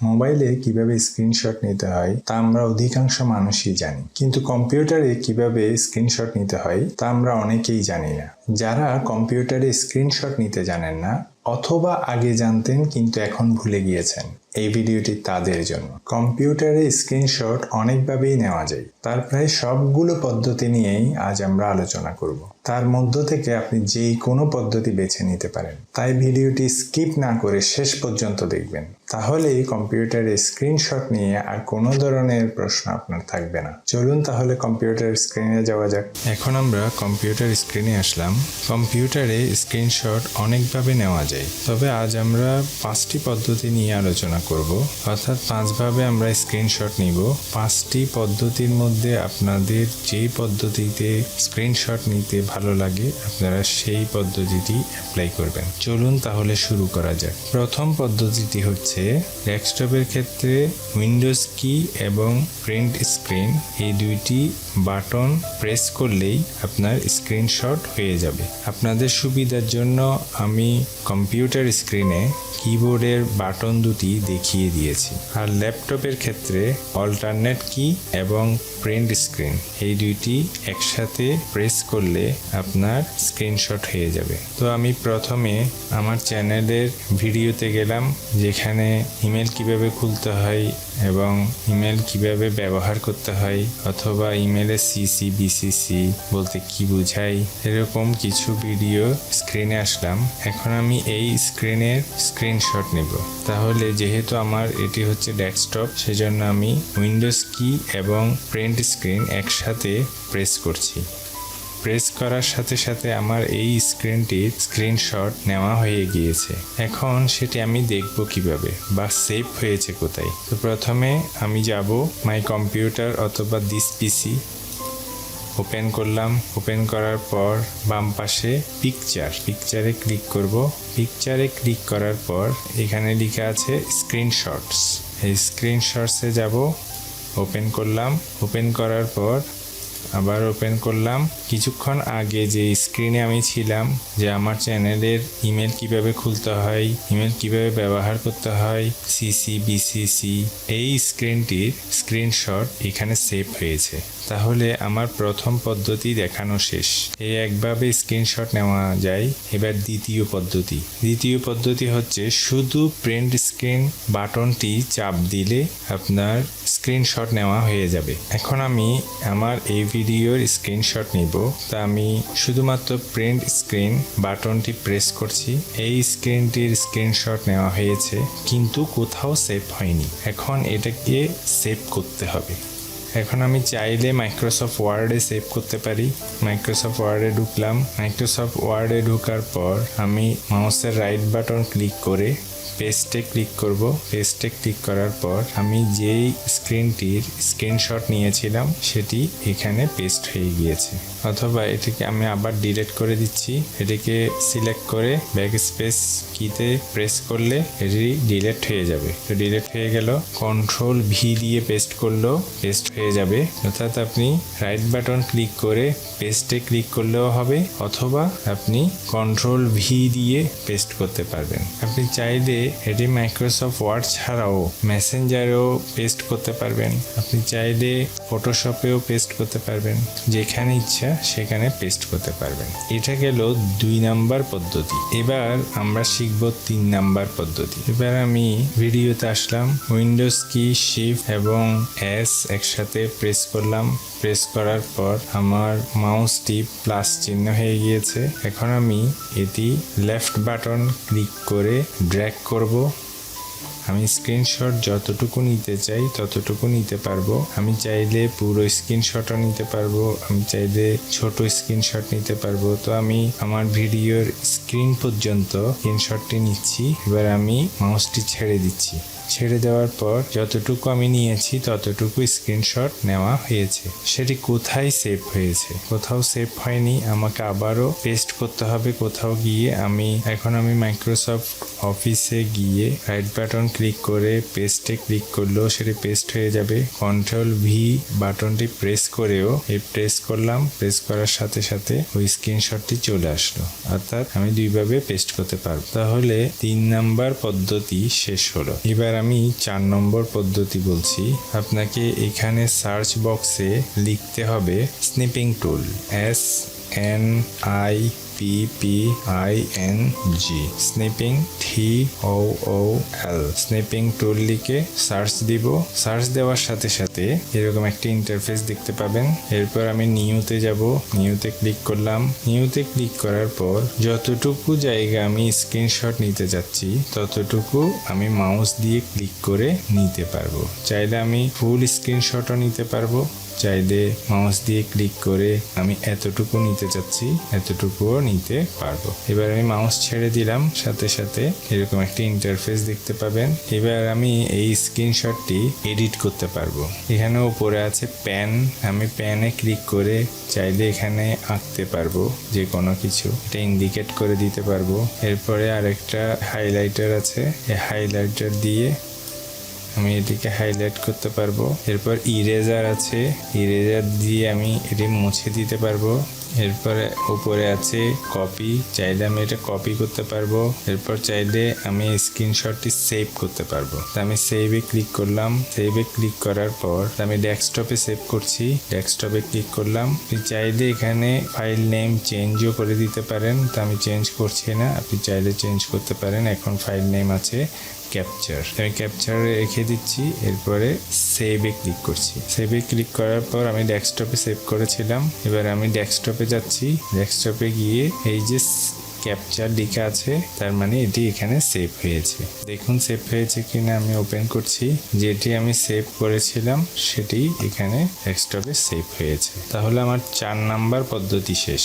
মোবাইলে কিভাবে স্ক্রিনশট নিতে হয় তা আমরা অধিকাংশ মানুষই জানি, কিন্তু কম্পিউটারে কিভাবে স্ক্রিনশট নিতে হয় তা আমরা অনেকেই জানি না। যারা কম্পিউটারে স্ক্রিনশট নিতে জানেন না অথবা আগে জানতেন কিন্তু এখন ভুলে গিয়েছেন, এই ভিডিওটি তাদের জন্য। কম্পিউটারে স্ক্রিনশট অনেকভাবেই নেওয়া যায়, তার প্রায় সবগুলো পদ্ধতি নিয়েই আজ আমরা আলোচনা করব। তার মধ্য থেকে আপনি যেই কোনো পদ্ধতি বেছে নিতে পারেন, তাই ভিডিওটি স্কিপ না করে শেষ পর্যন্ত দেখবেন, তাহলেই কম্পিউটারে স্ক্রিনশট নিয়ে আর কোনো ধরনের প্রশ্ন আপনার থাকবে না। চলুন তাহলে কম্পিউটার স্ক্রিনে যাওয়া যাক। এখন আমরা কম্পিউটার স্ক্রিনে আসলাম। কম্পিউটারে স্ক্রিনশট অনেকভাবে নেওয়া যায়, তবে আজ আমরা 5টি পদ্ধতি নিয়ে আলোচনা করব, অর্থাৎ 5ভাবে আমরা স্ক্রিনশট নিব। 5টি পদ্ধতির মধ্যে আপনাদের যেই পদ্ধতিতে স্ক্রিনশট নিতে ভালো লাগে আপনারা সেই পদ্ধতিটি অ্যাপ্লাই করবেন। চলুন তাহলে শুরু করা যাক। প্রথম পদ্ধতিটি হচ্ছে ডেস্কটপের ক্ষেত্রে উইন্ডোজ কি এবং প্রিন্ট স্ক্রিন এই দুইটি বাটন প্রেস করলেই আপনার স্ক্রিনশট হয়ে যাবে। আপনাদের সুবিধার জন্য আমি কম্পিউটার স্ক্রিনে কিবোর্ডের বাটন দুটি দেখিয়ে দিয়েছি। আর ল্যাপটপের ক্ষেত্রে অল্টারনেট কি এবং প্রিন্ট স্ক্রিন এই দুইটি একসাথে প্রেস করলে আপনার স্ক্রিনশট হয়ে যাবে। তো আমি প্রথমে আমার চ্যানেলের ভিডিওতে গেলাম, যেখানে ইমেল কিভাবে খুলতে হয় এবং ইমেল কিভাবে ব্যবহার করতে হয়, অথবা ইমেলের সিসি বিসিসি বলতে কি বোঝায়, এরকম কিছু ভিডিও স্ক্রিনে আসলাম। এখন আমি এই স্ক্রিনের স্ক্রিনশট নেব। তাহলে যেহেতু আমার এটি হচ্ছে ডেস্কটপ, সেজন্য আমি উইন্ডোজ কি এবং প্রিন্ট স্ক্রিন একসাথে প্রেস করছি। প্রেস করার সাথে সাথে আমার এই স্ক্রিনটির স্ক্রিনশট নেওয়া হয়ে গিয়েছে। এখন সেটি আমি দেখব কিভাবে বা সেভ হয়েছে কোথায়। তো প্রথমে আমি যাব মাই কম্পিউটার অথবা দিস পিসি, ওপেন করলাম। ওপেন করার পর বাম পাশে পিকচারে ক্লিক করব। পিকচারে ক্লিক করার পর এখানে লেখা আছে স্ক্রিনশটস, এই স্ক্রিনশটসে যাব। ওপেন করলাম। ওপেন করার পর আবার ওপেন করলাম। কিছুক্ষণ আগে যে স্ক্রিনে আমি ছিলাম, যে আমার চ্যানেলের ইমেল কিভাবে খুলতে হয়, ইমেল কিভাবে ব্যবহার করতে হয়, সিসি বিসিসি, এই স্ক্রিনটির স্ক্রিনশট এখানে সেভ হয়েছে। তাহলে আমার প্রথম পদ্ধতি দেখানো শেষ। এই একভাবে স্ক্রিনশট নেওয়া যায়। এবার দ্বিতীয় পদ্ধতি হচ্ছে শুধু প্রিন্ট স্ক্রিন বাটনটি চাপ দিলে আপনার স্ক্রিনশট নেওয়া হয়ে যাবে। এখন আমি আমার এই ভিডিওর স্ক্রিনশট নিব, তা আমি শুধুমাত্র প্রিন্ট স্ক্রিন বাটনটি প্রেস করছি। এই স্ক্রিনটির স্ক্রিনশট নেওয়া হয়েছে, কিন্তু কোথাও সেভ হয়নি। এখন এটাকে সেভ করতে হবে। এখন আমি চাইলে মাইক্রোসফট ওয়ার্ডে সেভ করতে পারি। মাইক্রোসফট ওয়ার্ডে ঢুকলাম। মাইক্রোসফট ওয়ার্ডে ঢোকার পর আমি মাউসের রাইট বাটন ক্লিক করে পেস্টে ক্লিক করব। পেস্টে ক্লিক করার পর আমি যেই স্ক্রিনটির স্ক্রিনশট নিয়েছিলাম সেটি এখানে পেস্ট হয়ে গিয়েছে। অথবা এটিকে আমি আবার ডিলিট করে দিচ্ছি। এটিকে সিলেক্ট করে ব্যাকস্পেস কিতে প্রেস করলে এটি ডিলিট হয়ে যাবে। তো ডিলিট হয়ে গেল। কন্ট্রোল ভি দিয়ে পেস্ট করলেও পেস্ট হয়ে যাবে। অর্থাৎ আপনি রাইট বাটন ক্লিক করে পেস্টে ক্লিক করলেও হবে, অথবা আপনি কন্ট্রোল ভি দিয়ে পেস্ট করতে পারবেন। আপনি চাইলে এটি মাইক্রোসফট ওয়ার্ড ছাড়াও মেসেঞ্জারেও পেস্ট করতে পারবেন। আপনি চাইলে ফটোশপেও পেস্ট করতে পারবেন। যেখানে ইচ্ছা সেখানে পেস্ট করতে পারবেন। এটা গেল 2 নাম্বার পদ্ধতি। এবার আমরা শিখব 3 নাম্বার পদ্ধতি। এবার আমি ভিডিওতে আসলাম। উইন্ডোজ কি, শিফট এবং এস একসাথে প্রেস করলাম। প্রেস করার পর আমার মাউসটি প্লাস চিহ্ন হয়ে গিয়েছে। এখন আমি এটি লেফট বাটন ক্লিক করে ড্র্যাগ করব। আমি স্ক্রিনশট যতটুকু নিতে চাই ততটুকু নিতে পারবো। আমি চাইলে পুরো স্ক্রিনশটও নিতে পারবো, আমি চাইলে ছোট স্ক্রিনশট নিতে পারবো। তো আমি আমার ভিডিওর স্ক্রিন পর্যন্ত স্ক্রিনশটটি নিচ্ছি। এবার আমি মাউসটি ছেড়ে দিচ্ছি। ছেড়ে দেওয়ার পর যতটুকু আমি নিয়েছি ততটুকু স্ক্রিনশট নেওয়া হয়েছে। সেটি কোথায় সেভ হয়েছে? কোথাও সেভ হয়নি, আমাকে আবারও পেস্ট করতে হবে কোথাও গিয়ে। এখন আমি মাইক্রোসফট অফিসে গিয়ে রাইট বাটন ক্লিক করে পেস্টে ক্লিক করলেও সেটি পেস্ট হয়ে যাবে। কন্ট্রোল ভি বাটনটি প্রেস করেও প্রেস করলাম। প্রেস করার সাথে সাথে ওই স্ক্রিনশটটি চলে আসলো। অর্থাৎ আমি 2ভাবে পেস্ট করতে পারবো। তাহলে 3 নাম্বার পদ্ধতি শেষ হলো। এবার আমি 4 নম্বর পদ্ধতি বলছি। আপনাকে এখানে সার্চ বক্সে লিখতে হবে স্নিপিং টুল, SNIPPING, স্নিপিং TOOL, স্নিপিং টুল লিখে সার্চ দিব। সার্চ দেওয়ার সাথে সাথে এরকম একটা ইন্টারফেস দেখতে পাবেন। এরপর আমি নিউতে যাব, নিউতে ক্লিক করলাম। নিউতে ক্লিক করার পর যতটুকু জায়গা আমি স্ক্রিনশট নিতে যাচ্ছি ততটুকু আমি মাউস দিয়ে ক্লিক করে নিতে পারবো। চাইলে আমি ফুল স্ক্রিনশটও নিতে পারবো, চাইলে মাউস দিয়ে ক্লিক করে আমি এতটুকু নিতে চাচ্ছি এতটুকুও নিতে পারবো। এবার আমি মাউস ছেড়ে দিলাম, সাথে সাথে এরকম একটা ইন্টারফেস দেখতে পাবেন। এবার আমি এই স্ক্রিনশটটি এডিট করতে পারবো। এখানে উপরে আছে পেন, আমি পেনে ক্লিক করে চাইলে এখানে আঁকতে পারবো যে কোনো কিছু, এটা ইন্ডিকেট করে দিতে পারবো। এরপরে আরেকটা হাইলাইটার আছে, এই হাইলাইটার দিয়ে আমি এটিকে হাইলাইট করতে পারবো। এরপর ইরেজার আছে, ইরেজার দিয়ে আমি এটি মুছে দিতে পারবো। এরপরে উপরে আছে কপি, চাইলে আমি এটা কপি করতে পারবো। এরপর চাইলে আমি স্ক্রিনশটটি সেভ করতে পারবো। তো আমি সেভে ক্লিক করলাম। সেভে ক্লিক করার পর আমি ডেস্কটপে সেভ করছি, ডেস্কটপে ক্লিক করলাম। আপনি চাইলে এখানে ফাইল নেম চেঞ্জও করে দিতে পারেন, তো আমি চেঞ্জ করছি না, আপনি চাইলে চেঞ্জ করতে পারেন। এখন ফাইল নেম আছে ক্যাপচার, আমি ক্যাপচারে রেখে দিচ্ছি। এরপরে সেভে ক্লিক করছি। সেভে ক্লিক করার পর আমি ডেস্কটপে সেভ করেছিলাম। এবার আমি ডেস্কটপে যাচ্ছি, ডেস্কটপে গিয়ে এই যে ক্যাপচার লেখা আছে তার মানে এটি এখানে সেভ হয়েছে। দেখুন সেভ হয়েছে কিনা, আমি ওপেন করছি। যেটি আমি সেভ করেছিলাম সেটি এখানে ডেস্কটপে সেভ হয়েছে। তাহলে আমার 4 নাম্বার পদ্ধতি শেষ।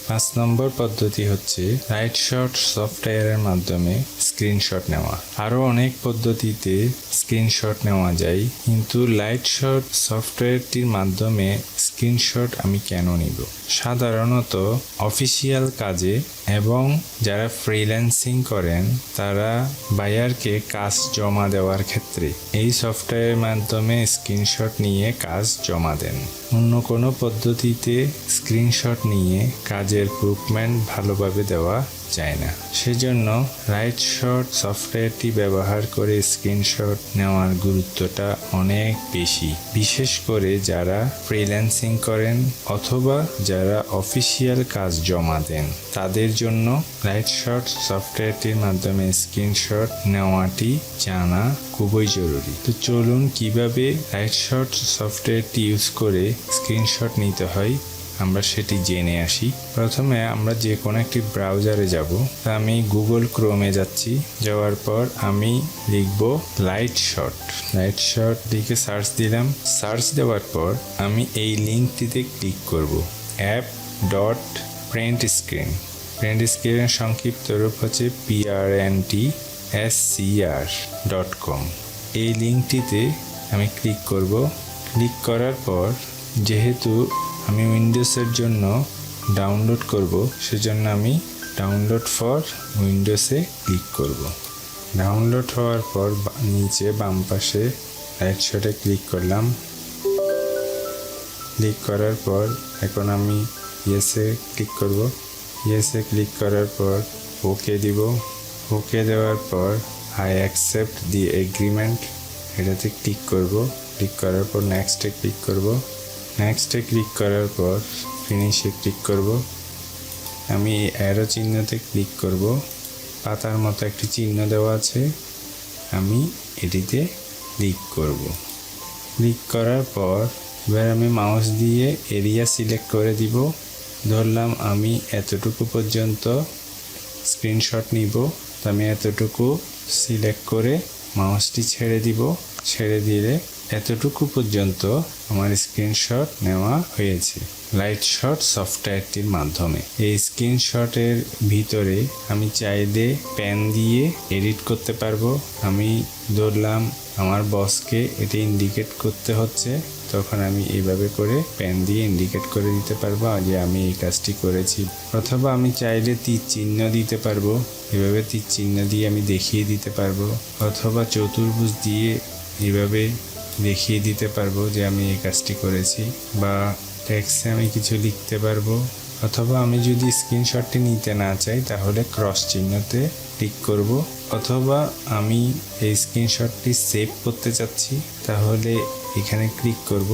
5 নম্বর পদ্ধতি হচ্ছে লাইটশট সফটওয়্যারের মাধ্যমে স্ক্রিনশট নেওয়া। আরও অনেক পদ্ধতিতে স্ক্রিনশট নেওয়া যায়, কিন্তু লাইটশট সফটওয়্যারটির মাধ্যমে স্ক্রিনশট আমি কেন নিব? সাধারণত অফিসিয়াল কাজে এবং যারা ফ্রিল্যান্সিং করেন তারা বায়ারকে কাজ জমা দেওয়ার ক্ষেত্রে এই সফটওয়্যারের মাধ্যমে স্ক্রিনশট নিয়ে কাজ জমা দেন। অন্য কোনো পদ্ধতিতে স্ক্রিনশট নিয়ে কাজের প্রুফমেন্ট ভালোভাবে দেওয়া যায় না। সেজন্য লাইটশট সফটওয়্যারটি ব্যবহার করে স্ক্রিনশট নেওয়ার গুরুত্বটা অনেক বেশি, বিশেষ করে যারা ফ্রিল্যান্সিং করেন অথবা যারা অফিসিয়াল কাজ জমা দেন তাদের জন্য লাইটশট সফটওয়্যারটির মাধ্যমে স্ক্রিনশট নেওয়াটি জানা খুবই জরুরি। তো চলুন কিভাবে লাইটশট সফটওয়্যারটি ইউজ করে স্ক্রিনশট নিতে হয় আমরা সেটি জেনে আসি। প্রথমে আমরা যে কোনো একটি ব্রাউজারে যাব। আমি গুগল ক্রোমে যাচ্ছি, যাওয়ার পর আমি লিখব লাইটশট। লাইটশট লিখে সার্চ দিলাম। সার্চ দেওয়ার পর আমি এই লিঙ্কটিতে ক্লিক করব, app.print-screen। প্রিন্ট স্ক্রিনের সংক্ষিপ্ত রূপ হচ্ছে prntscr.com। এই লিঙ্কটিতে আমি ক্লিক করব। ক্লিক করার পর যেহেতু আমি উইন্ডোজের জন্য ডাউনলোড করব, সেজন্য আমি ডাউনলোড ফর উইন্ডোজে ক্লিক করব। ডাউনলোড হওয়ার পর নিচে বাম পাশে লাইটশটে ক্লিক করলাম। ক্লিক করার পর এখন আমি ইয়েসে ক্লিক করব। ইয়েসে ক্লিক করার পর ওকে দিব। ওকে দেওয়ার পর আই অ্যাকসেপ্ট দি এগ্রিমেন্ট এটাতে ক্লিক করব। ক্লিক করার পর নেক্সটে ক্লিক করব। নেক্সটে ক্লিক করার পর ফিনিশে ক্লিক করব। আমি অ্যারো চিহ্নতে ক্লিক করব। পাতার মতো একটি চিহ্ন দেওয়া আছে, আমি এটিতে ক্লিক করব। ক্লিক করার পর এবার আমি মাউস দিয়ে এরিয়া সিলেক্ট করে দিব। ধরলাম আমি এতটুকু পর্যন্ত স্ক্রিনশট নিব, তো আমি এতটুকু সিলেক্ট করে মাউসটি ছেড়ে দিব। ছেড়ে দিলে এতটুকু পর্যন্ত আমার স্ক্রিনশট নেওয়া হয়েছে লাইটশট সফটওয়্যারটির মাধ্যমে। এই স্ক্রিনশটের ভিতরে আমি চাইলে পেন দিয়ে এডিট করতে পারবো। আমি ধরলাম আমার বসকে এটি ইন্ডিকেট করতে হচ্ছে, তখন আমি এইভাবে করে পেন দিয়ে ইন্ডিকেট করে দিতে পারবো যে আমি এই কাজটি করেছি। অথবা আমি চাইলে তীর চিহ্ন দিতে পারবো, এভাবে তীর চিহ্ন দিয়ে আমি দেখিয়ে দিতে পারবো। অথবা চতুর্ভুজ দিয়ে এইভাবে দেখিয়ে দিতে পারবো যে আমি এই কাজটি করেছি। বা টেক্সটে আমি কিছু লিখতে পারবো। অথবা আমি যদি স্ক্রিনশটটি নিতে না চাই তাহলে ক্রস চিহ্নতে ক্লিক করব। অথবা আমি এই স্ক্রিনশটটি সেভ করতে চাচ্ছি, তাহলে এখানে ক্লিক করব।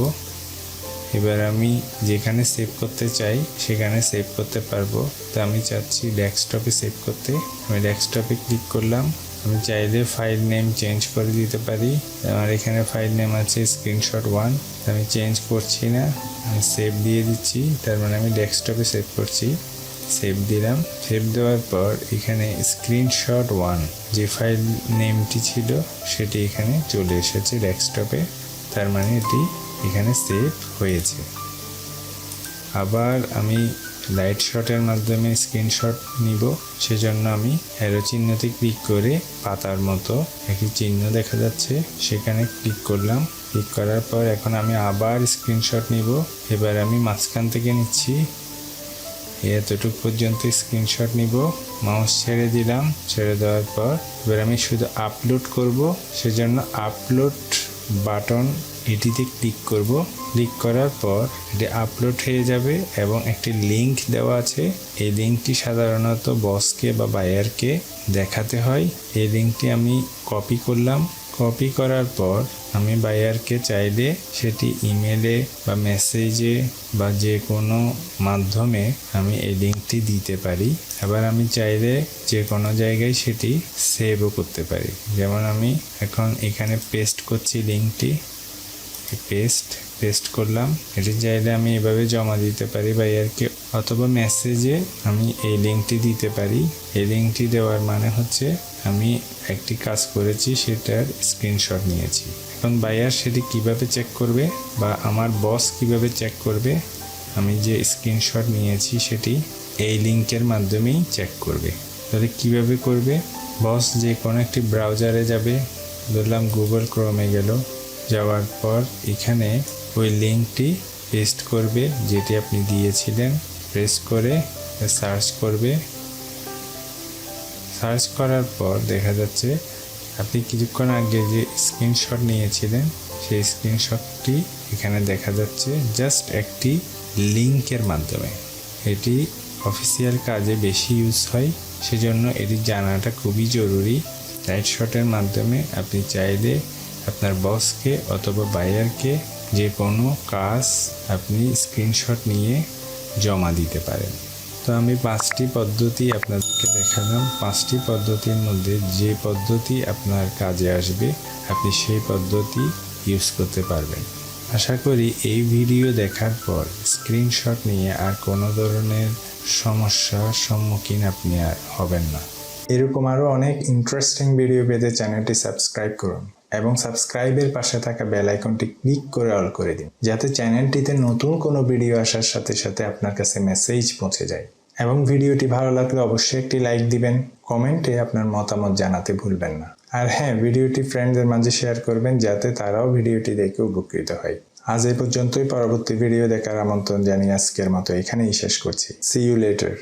এবার আমি যেখানে সেভ করতে চাই সেখানে সেভ করতে পারবো। তো আমি চাচ্ছি ডেস্কটপে সেভ করতে, আমি ডেস্কটপে ক্লিক করলাম। আমি চাইলে ফাইল নেম চেঞ্জ করে দিতে পারি। আমার এখানে ফাইল নেম আছে স্ক্রিনশট 1, আমি চেঞ্জ করছি না, আমি সেভ দিয়ে দিচ্ছি। তার মানে আমি ডেস্কটপে সেভ করছি। সেভ দিলাম। সেভ দেওয়ার পর এখানে স্ক্রিনশট 1 যে ফাইল নেমটি ছিল সেটি এখানে চলে এসেছে ডেস্কটপে। তার মানে এটি এখানে সেভ হয়েছে। আবার আমি লাইট শটের মাধ্যমে স্ক্রিনশট নিব, সেজন্য আমি অ্যারো চিহ্নতে ক্লিক করে পাতার মতো একটি চিহ্ন দেখা যাচ্ছে, সেখানে ক্লিক করলাম। ক্লিক করার পর এখন আমি আবার স্ক্রিনশট নিব। এবার আমি মাঝখান থেকে নিচ্ছি, এতটুকু পর্যন্ত স্ক্রিনশট নিব। মাউস ছেড়ে দিলাম। ছেড়ে দেওয়ার পর এবার আমি শুধু আপলোড করব, সেজন্য আপলোড বাটন এটিতে ক্লিক করব। ক্লিক করার পর এটি আপলোড হয়ে যাবে এবং একটি লিংক দেওয়া আছে। এই লিংকটি সাধারণত বসকে বা বায়ারকে দেখাতে হয়। এই লিংকটি আমি কপি করলাম। কপি করার পর আমি বায়ারকে চাইলে সেটি ইমেলে বা মেসেজে বা যে কোনো মাধ্যমে আমি এই লিঙ্কটি দিতে পারি। আবার আমি চাইলে যে কোনো জায়গায় সেটি সেভও করতে পারি। যেমন আমি এখন এখানে পেস্ট করছি লিঙ্কটি, পেস্ট করলাম। এটি চাইলে আমি এভাবে জমা দিতে পারি বায়ারকে, অথবা মেসেজে আমি এই লিঙ্কটি দিতে পারি। এই লিঙ্কটি দেওয়ার মানে হচ্ছে আমি একটি কাজ করেছি, সেটার স্ক্রিনশট নিয়েছি। এখন বায়ার সেটি কিভাবে চেক করবে বা আমার বস কিভাবে চেক করবে আমি যে স্ক্রিনশট নিয়েছি সেটি এই লিঙ্কের মাধ্যমেই চেক করবে। তাহলে কিভাবে করবে? বস যে কোনো একটি ব্রাউজারে যাবে, ধরলাম গুগল ক্রোমে গেল। যাওয়ার পর এখানে ওই লিঙ্কটি পেস্ট করবে যেটি আপনি দিয়েছিলেন, প্রেস করে সার্চ করবে। সার্চ করার পর দেখা যাচ্ছে আপনি কিছুক্ষণ আগে যে স্ক্রিনশট নিয়েছিলেন সেই স্ক্রিনশটটি এখানে দেখা যাচ্ছে জাস্ট একটি লিঙ্কের মাধ্যমে। এটি অফিসিয়াল কাজে বেশি ইউজ হয়, সেজন্য এটি জানাটা খুবই জরুরি। লাইটশটের মাধ্যমে আপনি চাইলে আপনার বসকে অথবা বায়ারকে যে কোনো কাজ আপনি স্ক্রিনশট নিয়ে জমা দিতে পারেন। তো আমি 5টি পদ্ধতি আপনাদেরকে দেখালাম। 5টি পদ্ধতির মধ্যে যে পদ্ধতি আপনার কাজে আসবে আপনি সেই পদ্ধতি ইউজ করতে পারবেন। আশা করি এই ভিডিও দেখার পর স্ক্রিনশট নিয়ে আর কোনো ধরনের সমস্যার সম্মুখীন আপনি আর হবেন না। এরকম আরও অনেক ইন্টারেস্টিং ভিডিও পেতে চ্যানেলটি সাবস্ক্রাইব করুন এবং সাবস্ক্রাইবের পাশে থাকা বেল আইকনটি ক্লিক করে অল করে দিন, যাতে চ্যানেলটিতে নতুন কোনো ভিডিও আসার সাথে সাথে আপনার কাছে মেসেজ পৌঁছে যায়। এবং ভিডিওটি ভালো লাগলে অবশ্যই একটি লাইক দিবেন, কমেন্টে আপনার মতামত জানাতে ভুলবেন না। আর হ্যাঁ, ভিডিওটি ফ্রেন্ডদের মাঝে শেয়ার করবেন যাতে তারাও ভিডিওটি দেখে উপকৃত হয়। আজ এই পর্যন্তই। পরবর্তী ভিডিও দেখার আমন্ত্রণ জানিয়ে আজকের মতো এখানেই শেষ করছি। See you letter.